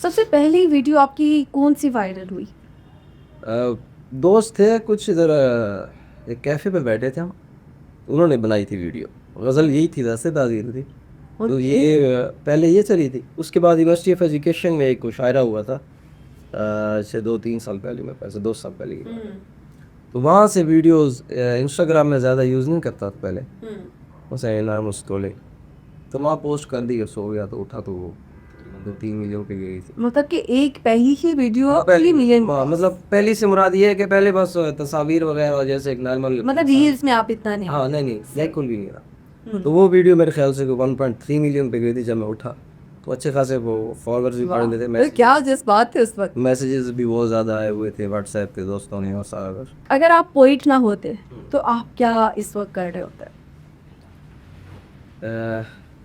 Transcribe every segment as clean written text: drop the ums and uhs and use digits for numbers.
सबसे पहली वीडियो आपकी कौन सी वायरल हुई? दोस्त थे कुछ इधर एक कैफ़े पे बैठे थे हम, उन्होंने बनाई थी वीडियो। गज़ल यही थी, दस्ते ताज़ीर थी। तो ओके। ये पहले ये चली थी, उसके बाद यूनिवर्सिटी ऑफ एजुकेशन में एक मुशायरा हुआ था से 2-3 साल पहले, मेरे पास 2 साल पहले की बात है। तो वहाँ से वीडियोस इंस्टाग्राम में ज़्यादा यूज़ नहीं करता था पहले, बस नाम उसको ले तो वहाँ पोस्ट कर दी, सो गया तो उठा तो वो 2-3 मिलियन पे गई थी। मतलब कि एक पहली ही वीडियो हाँ, पहले 3 मिलियन, मतलब पहली से मुराद ये है कि पहले बस तस्वीर वगैरह जैसे एक नॉर्मल, मतलब रील्स में आप इतना नहीं। हाँ नहीं बिल्कुल भी नहीं रहा। तो वो वीडियो मेरे ख्याल से 1.3 मिलियन पे गई थी जब मैं उठा, तो अच्छे खासे वो फॉलोअर्स भी बढ़ गए थे, क्या जज्बात थे उस वक्त। मैसेजेस भी बहुत ज़्यादा आए हुए थे व्हाट्सएप पे दोस्तों ने और सारा कुछ। अगर आप पोइट ना होते तो आप क्या इस वक्त कर रहे होते?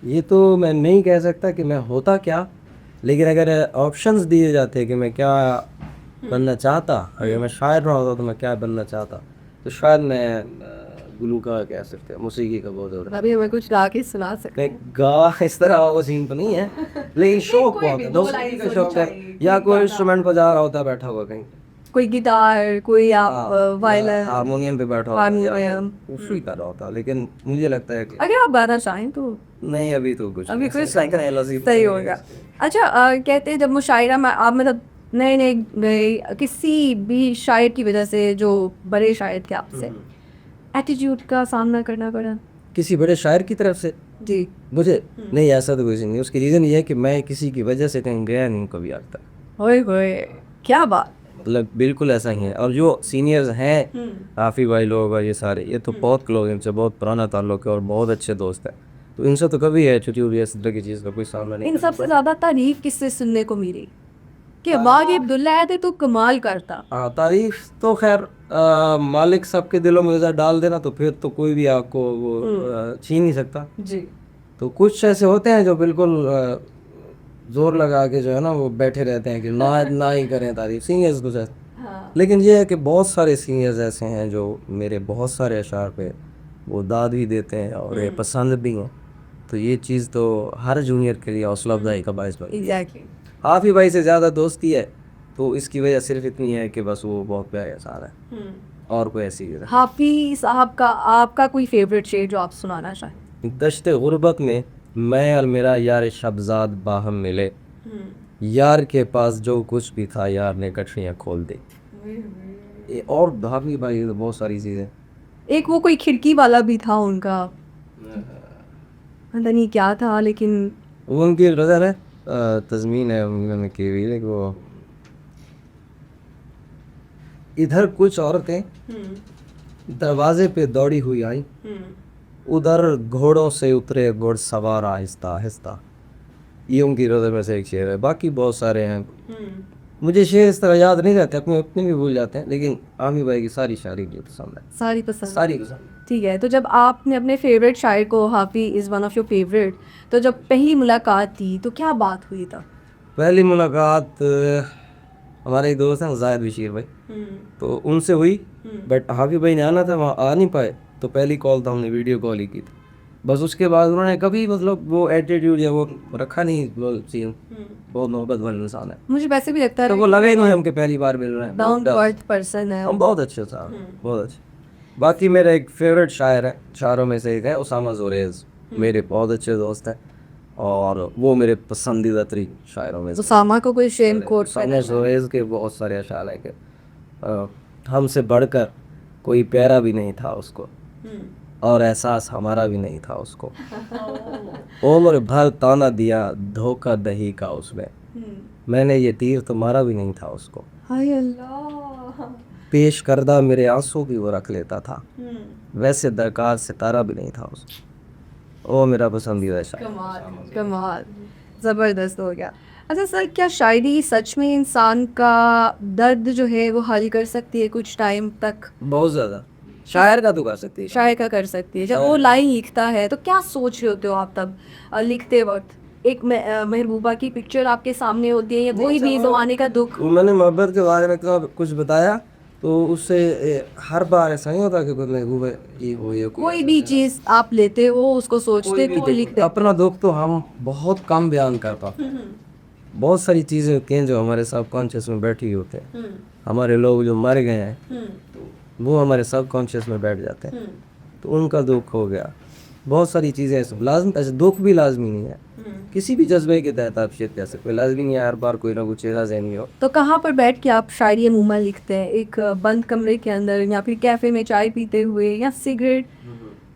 ये तो मैं नहीं कह सकता कि मैं होता क्या, लेकिन अगर ऑप्शंस दिए जाते कि मैं क्या बनना चाहता, अगर मैं शायर ना होता तो मैं क्या बनना चाहता, तो शायद मैं गुलूकार कह सकते हैं, मौसीकी का बहुत ज़्यादा। अभी हमें कुछ गा के सुना सकते नहीं गा इस तरह वो सीन तो नहीं है, लेकिन शौक बहुत है, दोस्ती का शौक है, या कोई इंस्ट्रूमेंट बजा रहा होता है बैठा हुआ कहीं, कोई गिटार, कोई आप वायलिन, हारमोनियम पे बैठा होता है, हारमोनियम। उसी कर रहा होता है, लेकिन मुझे लगता है कि अगर आप गाना चाहें तो नहीं अभी तो कुछ अभी कुछ एलर्जी सही होगा। अच्छा, कहते हैं जब मुशायरा में आप मतलब नए नए गए किसी भी शायर की वजह से, जो बड़े शायर थे आपसे, एटीट्यूड का सामना करना पड़ा? किसी बड़े शायर की तरफ से जी। मुझे नहीं, ऐसा तो कुछ नहीं। उसकी रीज़न ये है कि मैं किसी की वजह से कहीं गया नहीं कभी आज तक, होए होए, क्या बात। मतलब बिल्कुल ऐसा ही है। और जो सीनियर्स हैं आफी भाई लोग और ये सारे, ये तो बहुत क्लोज, इनसे बहुत पुराना ताल्लुक है और बहुत अच्छे दोस्त हैं, तो इनसे तो कभी है एटीट्यूड या इस तरह की चीज़ का कोई सामना नहीं इन करना सबसे पड़ा। ज्यादा तारीफ किससे सुनने को मिली कि वाह ये अब्दुल्ला है तो कमाल करता? हाँ तारीफ तो खैर मालिक सबके दिलों में नजर डाल देना, तो फिर तो कोई भी आपको वो छीन नहीं सकता। जी। तो कुछ ऐसे होते हैं जो बिल्कुल जोर लगा के जो है ना वो बैठे रहते हैं कि ना ही करें तारीफ, सीनियर्स कुछ ऐसे। हाँ। लेकिन ये है कि बहुत सारे सीनियर्स ऐसे हैं जो मेरे बहुत सारे अशार पे वो दाद भी देते हैं और ये पसंद भी हैं, तो ये चीज़ तो हर जूनियर के लिए हौसला अफजाई का बायस बनती है। एग्जैक्टली। हाफी भाई से ज़्यादा दोस्ती है, तो इसकी वजह सिर्फ इतनी है कि बस वो बहुत प्यारे इंसान है, और कोई ऐसी वजह हाफिज साहब का आपका कोई फेवरेट शेर जो आप सुनाना चाहें? नहीं। दश्ते गुर्बत में मैं और मेरा यार शबजाद बाहम मिले, यार के पास जो कुछ भी था यार ने गठरियाँ खोल दी। ये और हाफी भाई तो बहुत सारी चीज़ें। एक वो कोई खिड़की वाला भी था उनका, पता नहीं क्या था लेकिन। वो उनकी गज़ल है, तज़मीन है उन्होंने की हुई है कि वो इधर कुछ औरतें दरवाजे पे दौड़ी हुई आई, उधर घोड़ों से उतरे घुड़सवार आहिस्ता आहिस्ता। ये उनकी गज़ल में से एक शेर है, बाकी बहुत सारे हैं, मुझे शेर इस तरह याद नहीं रहते, अपने अपने भी भूल जाते हैं, लेकिन आमी भाई की सारी शायरी मुझे पसंद है, सारी पसंद। सारी पसंद। ठीक है, तो जब आपने अपने फेवरेट शायर को, Hafi is one of your favourite, तो जब पहली मुलाकात थी तो क्या बात हुई था? पहली मुलाकात हमारे एक दोस्त हैं जायद बशीर भाई, तो उनसे हुई, बट हाफी भाई ने आना था, वहाँ आ नहीं पाए, तो पहली कॉल तो हमने वीडियो कॉल ही की थी। बस उसके बाद उन्होंने कभी मतलब वो एटीट्यूड या वो रखा नहीं, वो सीन बहुत मोहब्बत वाले इंसान है, मुझे वैसे भी लगता है तो वो लगा ही नहीं हमके पहली बार मिल रहे हैं, डाउन टू अर्थ पर्सन है। हम बहुत अच्छे था, बहुत अच्छे। बाकी मेरा एक फेवरेट शायर है, शायरों में से एक है उसामा जोरेज, मेरे बहुत अच्छे दोस्त हैं और वो मेरे पसंदीदा तरीन शायरों में से। उसामा को कोई शेम कोट उसामा जोरेज के बहुत सारे अशार है कि हमसे बढ़कर कोई प्यारा भी नहीं था उसको, और एहसास हमारा भी नहीं था उसको, उम्र भर ताना दिया धोखा दही का उसमें, मैंने ये तीर तो मारा भी नहीं था उसको, हाय अल्लाह। पेश करदा मेरे आंसू भी वो रख लेता था, वैसे दरकार सितारा भी नहीं था उसको। वो मेरा पसंदीदा शायर। कमाल कमाल, ज़बरदस्त हो गया। अच्छा सर, क्या शायरी सच में इंसान का दर्द जो है वो हल कर सकती है कुछ टाइम तक? बहुत ज़्यादा, शायर का तो कर सकती है। शायर का कर सकती है। जब वो लाइन लिखता है तो क्या सोच रहे होते हो आप तब लिखते वक्त? एक महबूबा की पिक्चर आपके सामने होती है या कोई भी ज़माने का दुख? मैंने मोहब्बत के बारे में कुछ बताया, तो उससे हर बार ऐसा नहीं होता कि कोई महबूब है ये हो या कोई भी चीज़ आप लेते हो उसको सोचते फिर लिखते। अपना दुख तो हम बहुत कम बयान कर पाते, बहुत सारी चीज़ें होती हैं जो हमारे सबकॉन्शियस में बैठी होते हैं। हमारे लोग जो मर गए हैं वो हमारे सबकॉन्शियस में बैठ जाते हैं, तो उनका दुख हो गया। बहुत सारी चीज़ें ऐसे दुख भी लाजमी नहीं है, किसी भी जज्बे के तहत आप शेयर कर सकते हो। लाजमी नहीं है हर बार कोई ना कोई चेहरा ज़हनी हो। तो कहाँ पर बैठ के आप शायरी अमूमन लिखते हैं? एक बंद कमरे के अंदर, या फिर कैफ़े में चाय पीते हुए, या सिगरेट?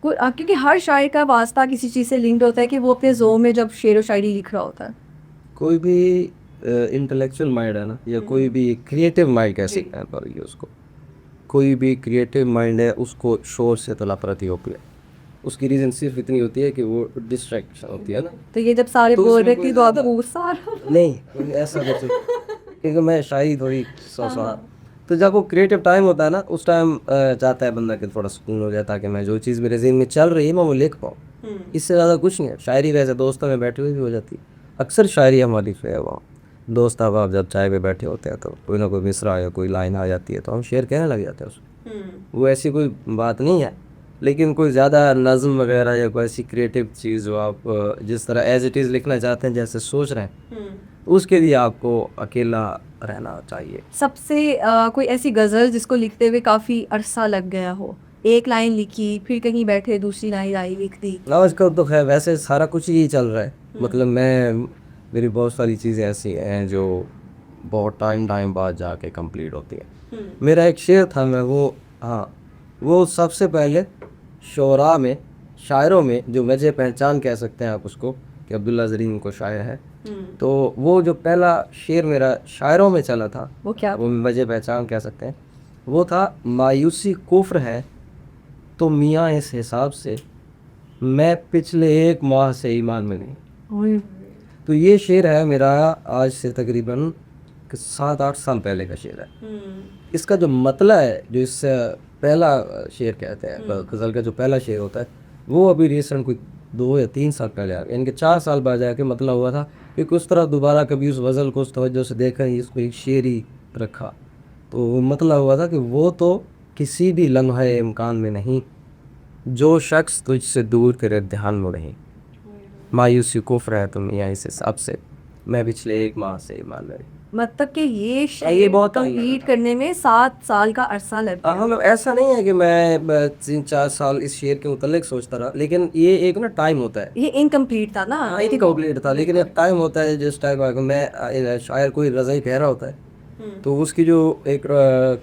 क्योंकि हर शायर का वास्ता किसी चीज़ से लिंक्ड होता है कि वो अपने जोन में जब शेर व शायरी लिख रहा होता है। कोई भी इंटेलेक्चुअल माइंड है ना, या कोई भी क्रिएटिव माइंड कह सकते हैं पर उसको, कोई भी क्रिएटिव माइंड है उसको शोर से तो नफरत होती है। उसकी रीज़न सिर्फ इतनी होती है कि वो डिस्ट्रैक्शन होती है ना। तो ये जब सारे तो बोल उसमें रहे कोई थे तो आप ज़्यादा- वो सारा नहीं कोई ऐसा कुछ नहीं। क्योंकि मैं शायरी थोड़ी सोचा, तो जब वो क्रिएटिव टाइम होता है ना, उस टाइम चाहता है बंदा कि थोड़ा सुकून हो जाए, ताकि मैं जो चीज़ मेरे ज़हन में चल रही है मैं वो लिख पाऊँ। इससे ज़्यादा कुछ नहीं है। शायरी वैसे दोस्तों में बैठे हुए भी हो जाती है। अक्सर शायरी हमारी जो है वो दोस्त अब जब चाय पे बैठे होते हैं तो कोई ना कोई मिसरा या कोई लाइन आ जाती है तो हम शेयर कहने लग जाते हैं उसको। वो ऐसी कोई बात नहीं है, लेकिन कोई ज़्यादा नज़्म वगैरह या कोई ऐसी क्रिएटिव चीज़ जो आप जिस तरह एज इट इज़ लिखना चाहते हैं, जैसे सोच रहे हैं, उसके लिए आपको अकेला रहना चाहिए। सबसे कोई ऐसी गज़ल जिसको लिखते हुए काफ़ी अरसा लग गया हो? एक लाइन लिखी, फिर कहीं बैठे दूसरी लाइन आई, लिख दी। आजकल तो खैर वैसे सारा कुछ ही चल रहा है। मतलब मेरी बहुत सारी चीज़ें ऐसी हैं जो बहुत टाइम बाद जाके कंप्लीट होती हैं। मेरा एक शेर था, मैं वो सबसे पहले शोरा में, शायरों में जो वजह पहचान कह सकते हैं आप उसको, कि अब्दुल्ला ज़रीन को शायर है, तो वो जो पहला शेर मेरा शायरों में चला था, वो क्या? वो वजह पहचान कह सकते हैं। वो था, मायूसी कुफ्र है तो मियाँ इस हिसाब से, मैं पिछले 1 माह से ईमान में नहीं। तो ये शेर है मेरा आज से तकरीबन 7-8 साल पहले का शेर है। इसका जो मतलब है, जो इससे पहला शेर कहते हैं, गज़ल का जो पहला शेर होता है, वो अभी रिसेंट कोई 2 या 3 साल पहले आ गया, यानी कि 4 साल बाद जाके मतलब हुआ था कि उस तरह दोबारा कभी उस गज़ल को उस तवज्जो से देखा ही, इसको एक शेर ही रखा। तो मतलब हुआ था कि वो तो किसी भी लम्हे इम्कान में नहीं, जो शख्स तुझसे दूर तेरे ध्यान में नहीं। मायूसी कुफ्र है तुम या इस हिसाब से, मैं पिछले 1 माह से ईमान में नहीं। मतलब कि ये ये शेर बहुत कंप्लीट करने में 7 साल का अरसा लग गया। मतलब ऐसा नहीं है कि मैं 3-4 साल इस शेर के मुतल्लिक सोचता रहा, लेकिन ये एक ना टाइम होता है। ये इनकम्प्लीट था ना। हाँ, ये कंप्लीट था, लेकिन एक टाइम होता है जिस टाइम मैं शायर कोई रज़ाई कह रहा होता है, तो उसकी जो एक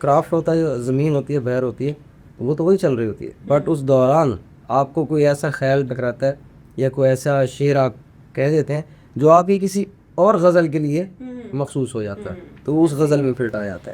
क्राफ्ट होता है, जो ज़मीन होती है, बहर होती है, वो तो वही चल रही होती है। बट उस दौरान आपको कोई ऐसा ख्याल टकराता है या कोई ऐसा शेर आप कह देते हैं जो आपकी किसी और गज़ल के लिए मखसूस हो जाता है, तो उस गज़ल में फिट आ जाता है।